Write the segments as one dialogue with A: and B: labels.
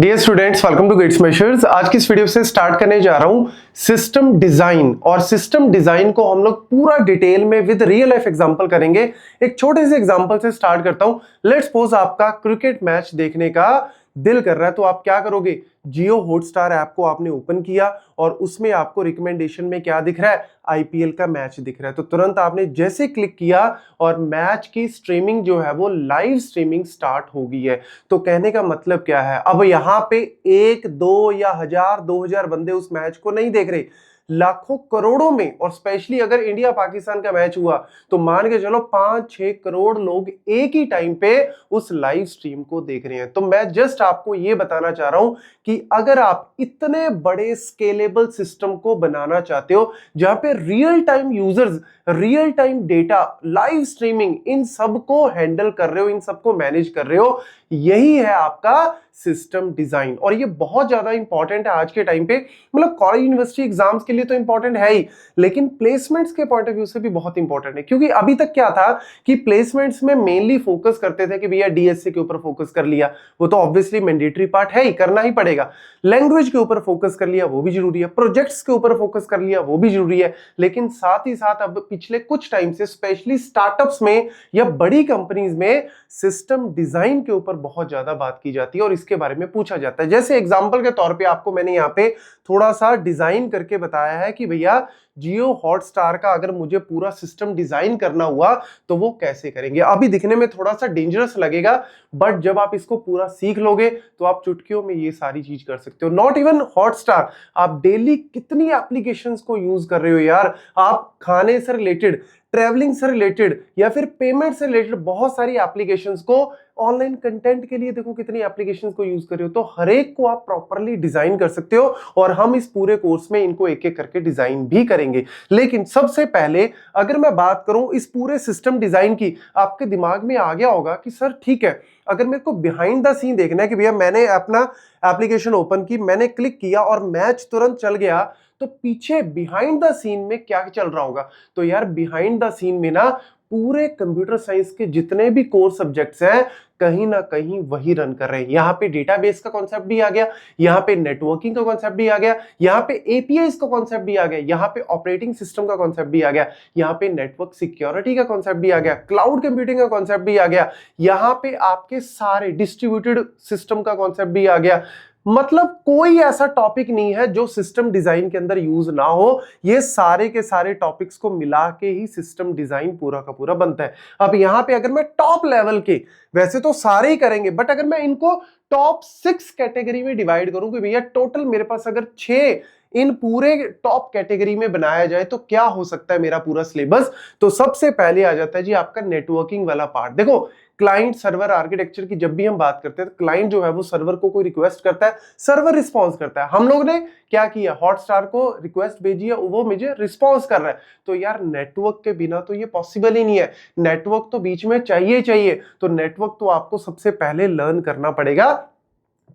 A: Dear students, welcome to गिट्स मेशर्स। आज की इस वीडियो से स्टार्ट करने जा रहा हूं सिस्टम डिजाइन। और सिस्टम डिजाइन को हम लोग पूरा डिटेल में विद रियल लाइफ एग्जांपल करेंगे। एक छोटे से एग्जांपल से स्टार्ट करता हूं। लेट्स सपोज आपका क्रिकेट मैच देखने का दिल कर रहा है, तो आप क्या करोगे? जियो हॉटस्टार ऐप को आपने ओपन किया और उसमें आपको रिकमेंडेशन में क्या दिख रहा है? आईपीएल का मैच दिख रहा है। तो तुरंत आपने जैसे क्लिक किया और मैच की स्ट्रीमिंग जो है वो लाइव स्ट्रीमिंग स्टार्ट हो गई है। तो कहने का मतलब क्या है? अब यहां पे एक दो या हजार 2000 बंदे उस मैच को नहीं देख रहे, लाखों करोड़ों में। और स्पेशली अगर इंडिया पाकिस्तान का मैच हुआ तो मान के चलो 5-6 करोड़ लोग एक ही टाइम पे उस लाइव स्ट्रीम को देख रहे हैं। तो मैं जस्ट आपको ये बताना चाह रहा हूं कि अगर आप इतने बड़े स्केलेबल सिस्टम को बनाना चाहते हो जहां पे real time users, real time data, live streaming, इन सब को हैंडल कर रहे हो, इन सबको मैनेज कर रहे हो, यही है आपका सिस्टम डिजाइन। और ये बहुत ज्यादा इंपॉर्टेंट है आज के टाइम पे। मतलब कॉलेज यूनिवर्सिटी एग्जाम्स के लिए तो इंपॉर्टेंट है ही, लेकिन प्लेसमेंट्स के पॉइंट ऑफ व्यू से भी बहुत इंपॉर्टेंट है। क्योंकि अभी तक क्या था कि प्लेसमेंट्स में मेनली फोकस करते थे कि भैया डीएसए के ऊपर फोकस कर लिया, वो तो ऑब्वियसली मैंडेटरी पार्ट है ही, करना ही पड़ेगा। लैंग्वेज के ऊपर फोकस कर लिया, वो भी जरूरी है। प्रोजेक्ट्स के ऊपर फोकस कर लिया, वो भी जरूरी है। लेकिन साथ ही साथ अब पिछले कुछ टाइम से स्पेशली स्टार्टअप्स में या बड़ी कंपनीज में सिस्टम डिजाइन के ऊपर बहुत ज्यादा बात की जाती है और इसके बारे में पूछा जाता है। जैसे एग्जांपल के तौर पे आपको मैंने यहाँ पे थोड़ा सा डिजाइन करके बताया है कि भैया जियो हॉटस्टार का अगर मुझे पूरा सिस्टम डिजाइन करना हुआ तो वो कैसे करेंगे। अभी दिखने में थोड़ा सा डेंजरस लगेगा, बट जब आप इसको पूरा सीख लोगे तो आप चुटकियों में ये सारी चीज कर सकते हो। नॉट इवन हॉटस्टार, आप डेली कितनी एप्लीकेशंस को यूज कर रहे हो यार। आप खाने से रिलेटेड, ट्रैवलिंग से रिलेटेड या फिर पेमेंट से रिलेटेड बहुत सारी एप्लीकेशंस को, ऑनलाइन कंटेंट के लिए देखो कितनी एप्लीकेशंस को यूज कर रहे हो। तो हर एक को आप प्रॉपर्ली डिजाइन कर सकते हो और हम इस पूरे कोर्स में इनको एक एक करके डिजाइन भी करेंगे। लेकिन सबसे पहले अगर मैं बात करूं इस पूरे सिस्टम डिजाइन की, आपके दिमाग में आ गया होगा कि सर ठीक है, अगर मेरे को बिहाइंड द सीन देखना है कि भैया मैंने अपना एप्लीकेशन ओपन की, मैंने क्लिक किया और मैच तुरंत चल गया, तो पीछे बिहाइंड द सीन में क्या चल रहा होगा? तो यार बिहाइंड द सीन में ना पूरे कंप्यूटर साइंस के जितने भी कोर सब्जेक्ट्स हैं कहीं ना कहीं वही रन कर रहे हैं। यहाँ पे डेटाबेस का कॉन्सेप्ट भी आ गया, यहाँ पे नेटवर्किंग का कॉन्सेप्ट भी आ गया, यहाँ पे एपीआईज का कॉन्सेप्ट भी आ गया, यहाँ पे ऑपरेटिंग सिस्टम का कॉन्सेप्ट भी आ गया, यहाँ पे नेटवर्क सिक्योरिटी का कॉन्सेप्ट भी आ गया, क्लाउड कंप्यूटिंग का कॉन्सेप्ट भी आ गया, यहाँ पे आपके सारे डिस्ट्रीब्यूटेड सिस्टम का कॉन्सेप्ट भी आ गया। मतलब कोई ऐसा टॉपिक नहीं है जो सिस्टम डिजाइन के अंदर यूज ना हो। ये सारे के सारे टॉपिक्स को मिला के ही सिस्टम डिजाइन पूरा का पूरा बनता है। अब यहां पे अगर मैं टॉप लेवल के, वैसे तो सारे ही करेंगे, बट अगर मैं इनको टॉप 6 कैटेगरी में डिवाइड करूं कि भैया टोटल मेरे पास अगर 6 इन पूरे टॉप कैटेगरी में बनाया जाए तो क्या हो सकता है मेरा पूरा सिलेबस, तो सबसे पहले आ जाता है जी आपका नेटवर्किंग वाला पार्ट। देखो, क्लाइंट सर्वर आर्किटेक्चर की जब भी हम बात करते हैं तो क्लाइंट जो है वो सर्वर को कोई रिक्वेस्ट करता है, सर्वर रिस्पॉन्स करता है। हम लोग ने क्या किया? हॉटस्टार को रिक्वेस्ट भेजी है, वो मुझे रिस्पॉन्स कर रहा है। तो यार नेटवर्क के बिना तो ये पॉसिबल ही नहीं है, नेटवर्क तो बीच में चाहिए चाहिए। तो नेटवर्क तो आपको सबसे पहले लर्न करना पड़ेगा।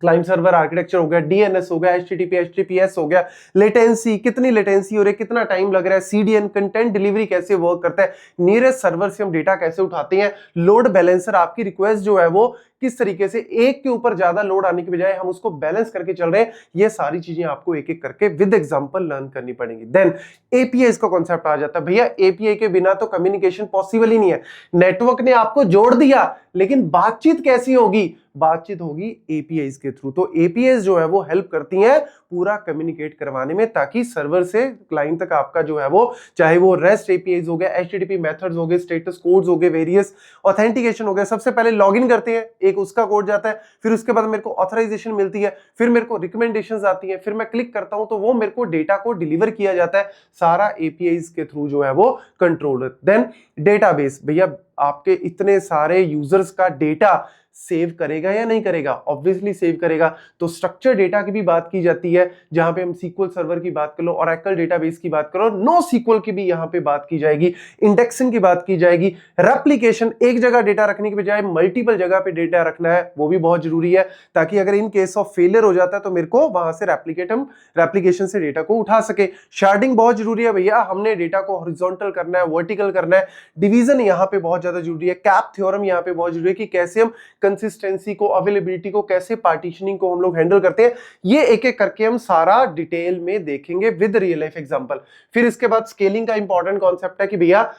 A: क्लाइंट सर्वर आर्किटेक्चर हो गया, डीएनएस हो गया, एचटीटीपी एचटीटीपीएस हो गया, लेटेंसी, कितनी लेटेंसी हो रही है, कितना टाइम लग रहा है, सीडीएन कंटेंट डिलीवरी कैसे वर्क करता है, नियरेस्ट सर्वर से हम डेटा कैसे उठाते हैं, लोड बैलेंसर, आपकी रिक्वेस्ट जो है वो किस तरीके से एक के ऊपर ज्यादा लोड आने की बजाय हम उसको बैलेंस करके चल रहे हैं, ये सारी चीजें आपको एक एक करके विद एग्जांपल लर्न करनी पड़ेंगी। देन एपीआई का कॉन्सेप्ट आ जाता है। भैया एपीआई के बिना तो कम्युनिकेशन पॉसिबल ही नहीं है। नेटवर्क ने आपको जोड़ दिया, लेकिन बातचीत कैसी होगी? बातचीत होगी एपीआईज के थ्रू। तो एपीआईज जो है वो हेल्प करती हैं पूरा कम्युनिकेट करवाने में, ताकि सर्वर से क्लाइंट तक आपका जो है वो, चाहे वो रेस्ट एपीआईज हो गया, एचटीटीपी मेथड्स हो गए, स्टेटस कोड्स हो गए, वेरियस ऑथेंटिकेशन हो गया। सबसे पहले लॉगिन करते हैं, एक उसका कोड जाता है, फिर उसके बाद मेरे को ऑथराइजेशन मिलती है, फिर मेरे को रिकमेंडेशंस आती है, फिर मैं क्लिक करता हूं तो वो मेरे को डेटा को डिलीवर किया जाता है, सारा एपीआईज के थ्रू जो है वो कंट्रोल। देन डेटाबेस, भैया आपके इतने सारे यूजर्स का डेटा सेव करेगा या नहीं करेगा? ऑब्वियसली सेव करेगा। तो स्ट्रक्चर डेटा की भी बात की जाती है, जहां पे हम सीक्वल सर्वर की बात कर लो, ओरेकल डेटाबेस की बात करो, नो सीक्वल की भी यहां पे बात की जाएगी, इंडेक्सिंग की बात की जाएगी, रेप्लिकेशन, एक जगह डेटा रखने की बजाय मल्टीपल जगह पे डेटा रखना है, वो भी बहुत जरूरी है, ताकि अगर इन केस ऑफ फेलियर हो जाता है तो मेरे को वहां से हम रेप्लिकेशन से डेटा को उठा सके। शार्डिंग बहुत जरूरी है भैया, हमने डेटा को हॉरिजॉन्टल करना है, वर्टिकल करना है, डिवीजन यहां पे बहुत ज्यादा जरूरी है, कैप थ्योरम यहां पे बहुत जरूरी है कि कैसे हम कंसिस्टेंसी को, अवेलेबिलिटी को, कैसे पार्टीशनिंग को हम लोग हैंडल करते हैं, ये एक एक करके हम सारा डिटेल में देखेंगे विद रियल लाइफ एग्जांपल। फिर इसके बाद स्केलिंग का इंपॉर्टेंट कॉन्सेप्ट है कि भैया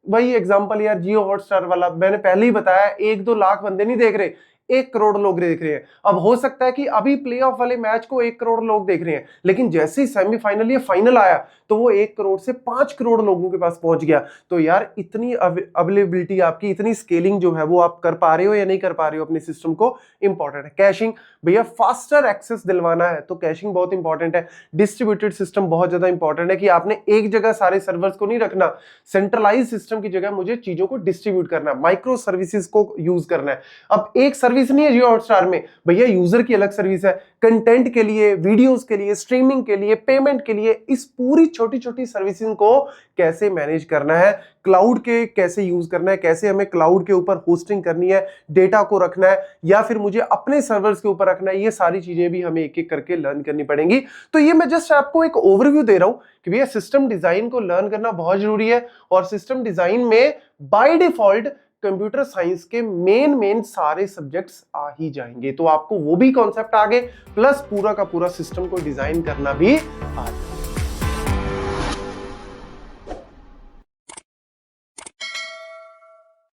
A: वही एग्जांपल यार जियो हॉटस्टार वाला मैंने पहले ही बताया, 1-2 लाख बंदे नहीं देख रहे, 1 करोड़ लोग देख रहे हैं। अब हो सकता है कि अभी प्लेऑफ वाले मैच को 1 करोड़ लोग देख रहे हैं, लेकिन जैसे ही सेमीफाइनल या फाइनल आया तो वो 1 करोड़ से 5 करोड़ लोगों के पास पहुंच गया। तो यार इतनी अवेलेबिलिटी आपकी, इतनी स्केलिंग जो है वो आप कर पा रहे हो या नहीं कर पा रहे हो अपने सिस्टम को, इंपॉर्टेंट है। कैशिंग, भैया फास्टर एक्सेस दिलवाना है तो कैशिंग बहुत इंपॉर्टेंट है। डिस्ट्रीब्यूटेड सिस्टम बहुत ज्यादा इंपॉर्टेंट है कि आपने एक जगह सारे सर्वर्स को नहीं रखना, सेंट्रलाइज सिस्टम की जगह मुझे चीजों को डिस्ट्रीब्यूट करना है, माइक्रो सर्विसेज को यूज करना है। अब एक सर्विस नहीं है जियो हॉटस्टार में, भैया यूजर की अलग सर्विस है, कंटेंट के लिए, वीडियोस के लिए, स्ट्रीमिंग के लिए, पेमेंट के लिए। इस पूरी छोटी छोटी सर्विसेज को कैसे मैनेज करना है, क्लाउड के कैसे यूज करना है, कैसे हमें क्लाउड के ऊपर होस्टिंग करनी है, डेटा को रखना है या फिर मुझे अपने सर्वर्स के ऊपर रखना है, ये सारी चीजें भी हमें एक एक करके लर्न करनी पड़ेंगी। तो ये मैं जस्ट आपको एक ओवरव्यू दे रहा हूं कि भैया सिस्टम डिजाइन को लर्न करना बहुत जरूरी है। और सिस्टम डिजाइन में बाय डिफॉल्ट कंप्यूटर साइंस के मेन सारे सब्जेक्ट्स आ ही जाएंगे, तो आपको वो भी कॉन्सेप्ट आ गए, प्लस पूरा का पूरा सिस्टम को डिजाइन करना भी आ जाए।